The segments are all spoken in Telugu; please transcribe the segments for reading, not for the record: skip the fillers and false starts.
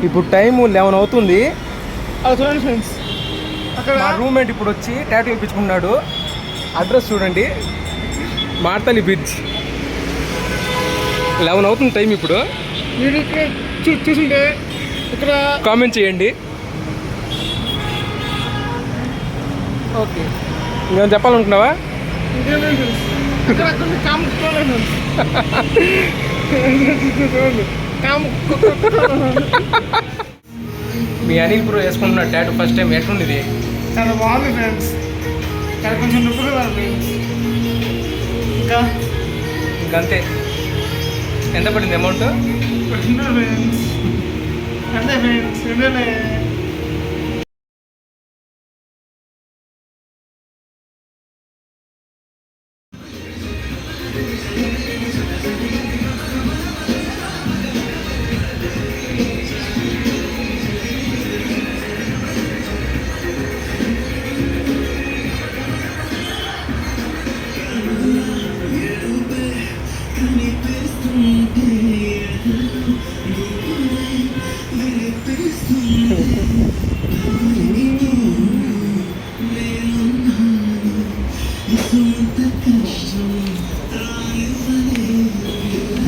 ఇప్పుడు టైము 11 అవుతుంది. అది చూడండి ఫ్రెండ్స్, అక్కడ మా రూమ్మేట్ ఇప్పుడు వచ్చి టాటూ వేయించుకున్నాడు. అడ్రస్ చూడండి, మార్తలి బ్రిడ్జ్. 11 అవుతుంది టైం ఇప్పుడు. మీరు ఇక్కడ చూసింటే ఇక్కడ కామెంట్ చేయండి. ఓకే, ఇంకేమైనా చెప్పాలనుకున్నావా? ఇంకేమేమి ఫ్రెండ్స్, ఇక్కడ కొన్ని మీ అనిల్ ప్రో వేసుకుంటున్నాడు టాటూ ఫస్ట్ టైం. ఎట్లుంది? చాలా బాగుంది ఫ్రెండ్స్. చాలా కొంచెం నొప్పులు కాదు ఇంకా ఇంకంతే. ఎంత పడింది అమౌంట్? ఫ్రెండ్స్ అంతే friends,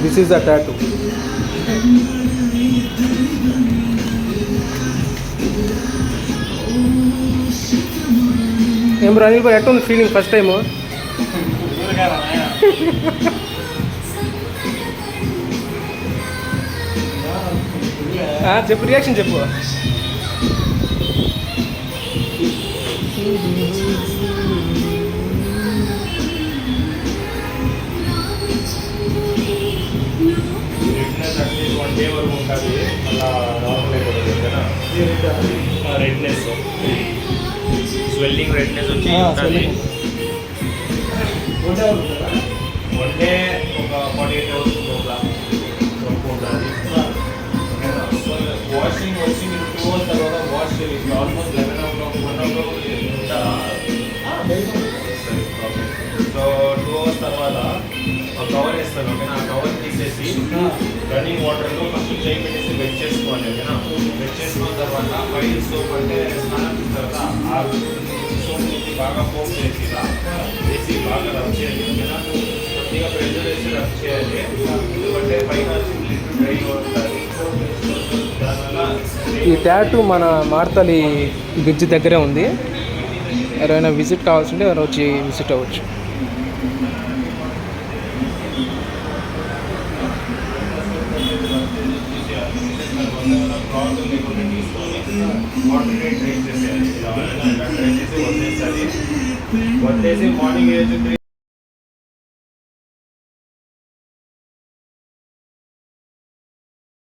this is the tattoo. ఏం బ్రో అనిల్ బ్రో, ఎట్లుంది ఫీలింగ్ ఫస్ట్ టైము? చెప్పు, రియాక్షన్ చెప్పు. వన్ డే వరకు ఉంటుంది, మళ్ళీ నార్మల్ అయిపోతుంది. రెడ్నెస్, స్వెల్లింగ్, రెడ్నెస్ వచ్చి ఉంటుంది. వన్ డే ఒక 48 hours లోపల వరకు ఉంటుంది. వాషింగ్ వచ్చి మీరు 2 hours తర్వాత వాష్ చేయాలి. Almost 11 o'clock 1 o'clock so 2 hours తర్వాత కవర్ వేస్తాను. ఓకేనా? ఆ కవర్ తీసేసి రన్నింగ్ వాటర్లో ఫస్ట్ చేయి పెట్టేసి వెట్ చేసుకోవాలి. ఓకేనా? వెట్ చేసుకున్న తర్వాత ఫైల్ సోప్ అంటే స్నానం చేస్తారు కదా, ఆ సోప్ నుంచి బాగా ఫోమ్ చేసి బాగా రబ్ చేయాలి. ఓకేనా? కొద్దిగా ప్రెషర్ వేసి రబ్ చేయాలి, ఎందుకంటే పైన డ్రై ఉంటుంది. ఈ టాటూ మన మార్తలి బ్రిడ్జ్ దగ్గరే ఉంది. ఎవరైనా విజిట్ కావాల్సింటే ఎవరు వచ్చి విజిట్ అవ్వచ్చు. వదిలేసి మార్నింగ్